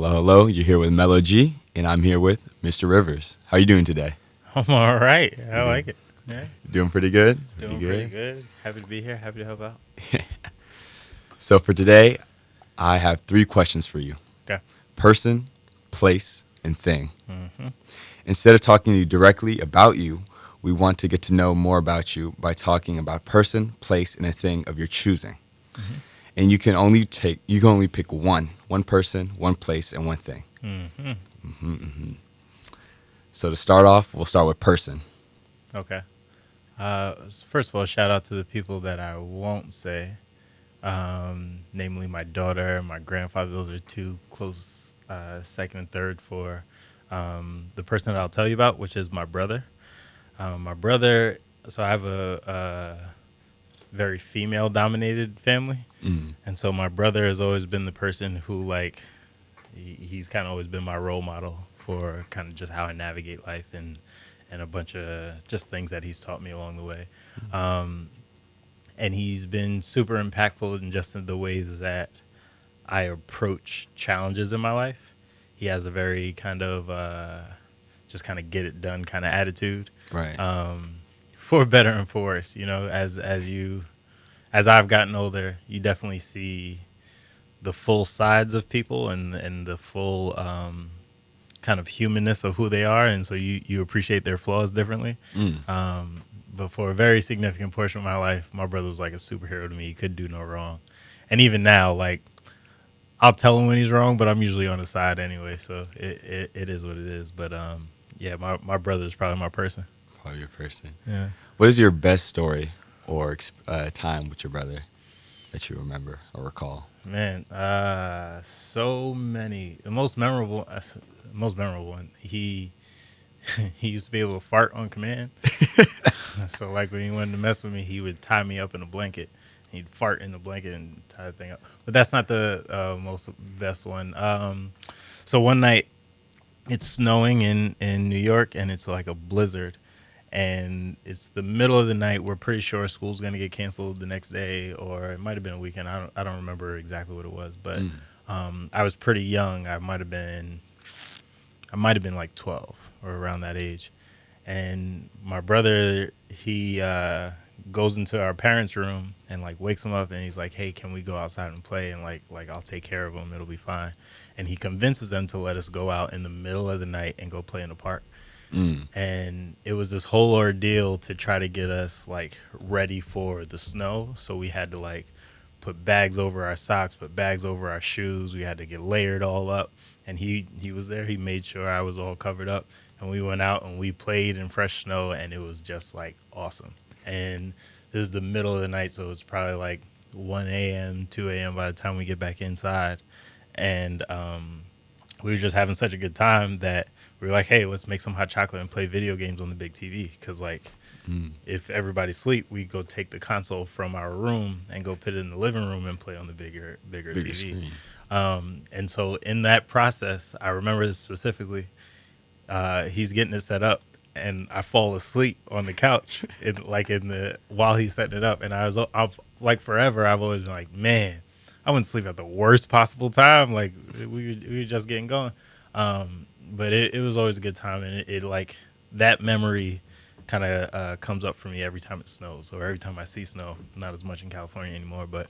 Hello, hello. You're here with Mello G, and I'm here with Mr. Rivers. How are you doing today? I'm all right. I You doing, like it. Yeah, doing pretty good? Pretty doing pretty good. good. Happy to be here. Happy to help out. So for today, I have three questions for you. Okay. Person, place, and thing. Mm-hmm. Instead of talking to you directly about you, we want to get to know more about you by talking about person, place, and a thing of your choosing. Mm-hmm. And you can only pick one person, one place, and one thing. Mm-hmm. So to start off, we'll start with person. Okay. First of all, shout out to the people that I won't say, namely my daughter, my grandfather. Those are two close second and third for the person that I'll tell you about, which is my brother. My brother. So I have a very female dominated family. Mm. And so my brother has always been the person who he's kind of always been my role model for kind of just how I navigate life and a bunch of just things that he's taught me along the way. And he's been super impactful in just in the ways that I approach challenges in my life. He has a very kind of just kind of get it done kind of attitude. Right. For better and for worse, as I've gotten older, you definitely see the full sides of people and the full kind of humanness of who they are, and so you appreciate their flaws differently. But for a very significant portion of my life, my brother was like a superhero to me. He could do no wrong, and even now, like I'll tell him when he's wrong, but I'm usually on his side anyway. So it is what it is. But yeah, my brother is probably my person. Probably your person. Yeah. What is your best story or time with your brother that you remember or recall? Man, so many. The most memorable one. He used to be able to fart on command. So like when he wanted to mess with me, he would tie me up in a blanket. He'd fart in the blanket and tie the thing up. But that's not the most best one. So one night, it's snowing in New York, and it's like a blizzard. And it's the middle of the night. We're pretty sure school's gonna get canceled the next day, or it might have been a weekend. I don't remember exactly what it was, but I was pretty young. I might have been like 12 or around that age. And my brother, he goes into our parents' room and like wakes him up, and he's like, "Hey, can we go outside and play? And like I'll take care of him. It'll be fine." And he convinces them to let us go out in the middle of the night and go play in the park. And it was this whole ordeal to try to get us like ready for the snow. So we had to like put bags over our socks, put bags over our shoes. We had to get layered all up. And he was there. He made sure I was all covered up. And we went out and we played in fresh snow, and it was just like awesome. And this is the middle of the night, so it's probably like 1 a.m., 2 a.m. by the time we get back inside. And we were just having such a good time that we were like, hey, let's make some hot chocolate and play video games on the big TV. Because, like, if everybody sleep, we go take the console from our room and go put it in the living room and play on the bigger TV. Screen. And so in that process, I remember this specifically, he's getting it set up, and I fall asleep on the couch while he's setting it up. And I've like forever, I've always been like, man, I wouldn't sleep at the worst possible time. Like we were just getting going. But it was always a good time, and it like that memory kind of comes up for me every time it snows, or every time I see snow. Not as much in California anymore, but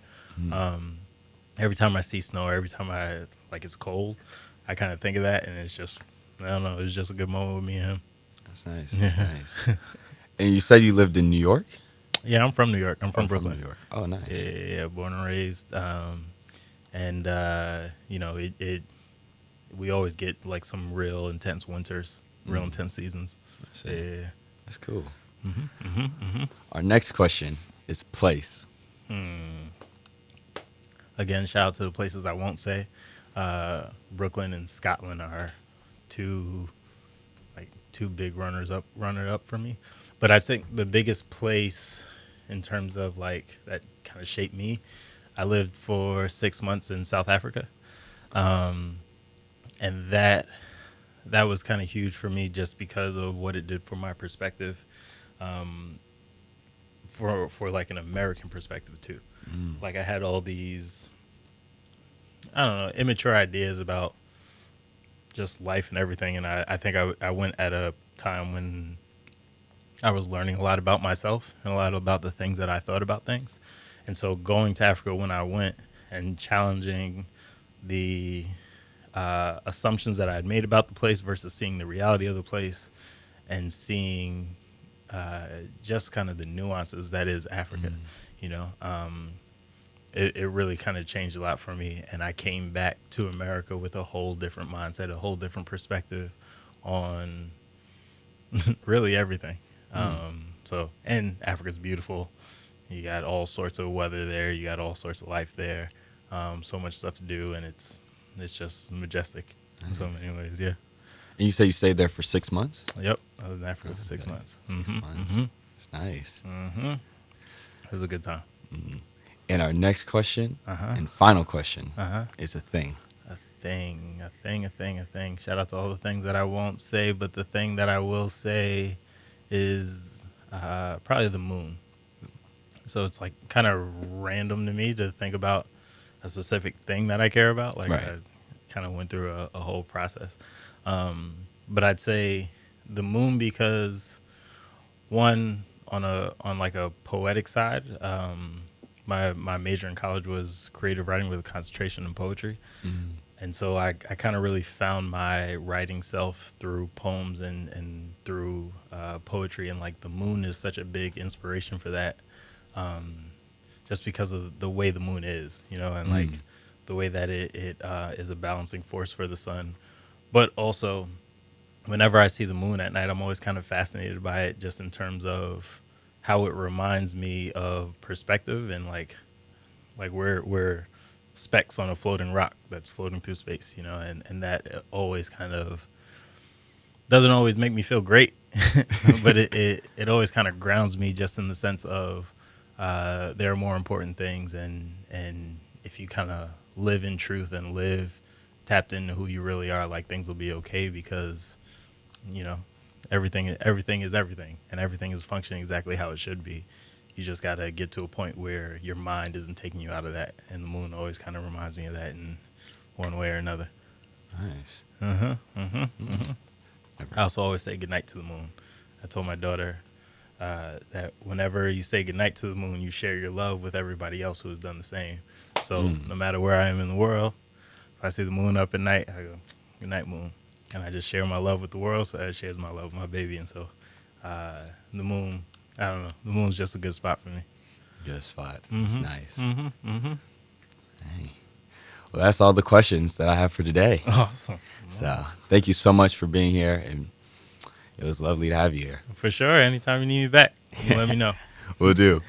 every time I see snow, or every time it's cold, I kind of think of that, and it's just, I don't know, it's just a good moment with me and him. That's nice. That's nice. And you said you lived in New York? Yeah, I'm from New York. I'm from Brooklyn. From New York. Oh, nice. Yeah, born and raised. And we always get like some real intense winters, real intense seasons. Yeah. That's cool. Mm-hmm. Our next question is place. Again, shout out to the places I won't say. Brooklyn and Scotland are two big runner up for me. But I think the biggest place in terms of like that kind of shaped me, I lived for 6 months in South Africa. And that was kind of huge for me just because of what it did for my perspective, for like an American perspective too. Like I had all these, I don't know, immature ideas about just life and everything. And I think I went at a time when I was learning a lot about myself and a lot about the things that I thought about things. And so going to Africa when I went and challenging the assumptions that I had made about the place versus seeing the reality of the place and seeing just kind of the nuances that is Africa, you know. It really kind of changed a lot for me. And I came back to America with a whole different mindset, a whole different perspective on really everything. And Africa's beautiful. You got all sorts of weather there. You got all sorts of life there. So much stuff to do, and it's just majestic in so many ways. Yeah. And you say you stayed there for 6 months? Yep. I was in Africa for 6 months. 6 months. It's nice. It was a good time. And our next question and final question is a thing. A thing. Shout out to all the things that I won't say, but the thing that I will say is probably the moon. So it's like kind of random to me to think about a specific thing that I care about. Like Right. I kind of went through a whole process. But I'd say the moon because one on like a poetic side, my major in college was creative writing with a concentration in poetry. And so I kind of really found my writing self through poems and through poetry. And like the moon is such a big inspiration for that. Just because of the way the moon is, you know, and like the way that it is a balancing force for the sun. But also, whenever I see the moon at night, I'm always kind of fascinated by it just in terms of how it reminds me of perspective and like we're specks on a floating rock that's floating through space, you know, and that always kind of doesn't always make me feel great, but it always kind of grounds me just in the sense of there are more important things, and if you kind of live in truth and live tapped into who you really are, like things will be okay because, you know, everything is everything, and everything is functioning exactly how it should be. You just got to get to a point where your mind isn't taking you out of that, and the moon always kind of reminds me of that in one way or another. Nice. I also always say goodnight to the moon. I told my daughter that whenever you say goodnight to the moon, you share your love with everybody else who has done the same. So no matter where I am in the world, if I see the moon up at night, I go, good night, moon. And I just share my love with the world, so that shares my love with my baby. And so the moon, I don't know, the moon's just a good spot for me. Good spot. It's nice. Hey. Well, that's all the questions that I have for today. Awesome. So thank you so much for being here, and it was lovely to have you here. For sure. Anytime you need me back, you let me know. Will do.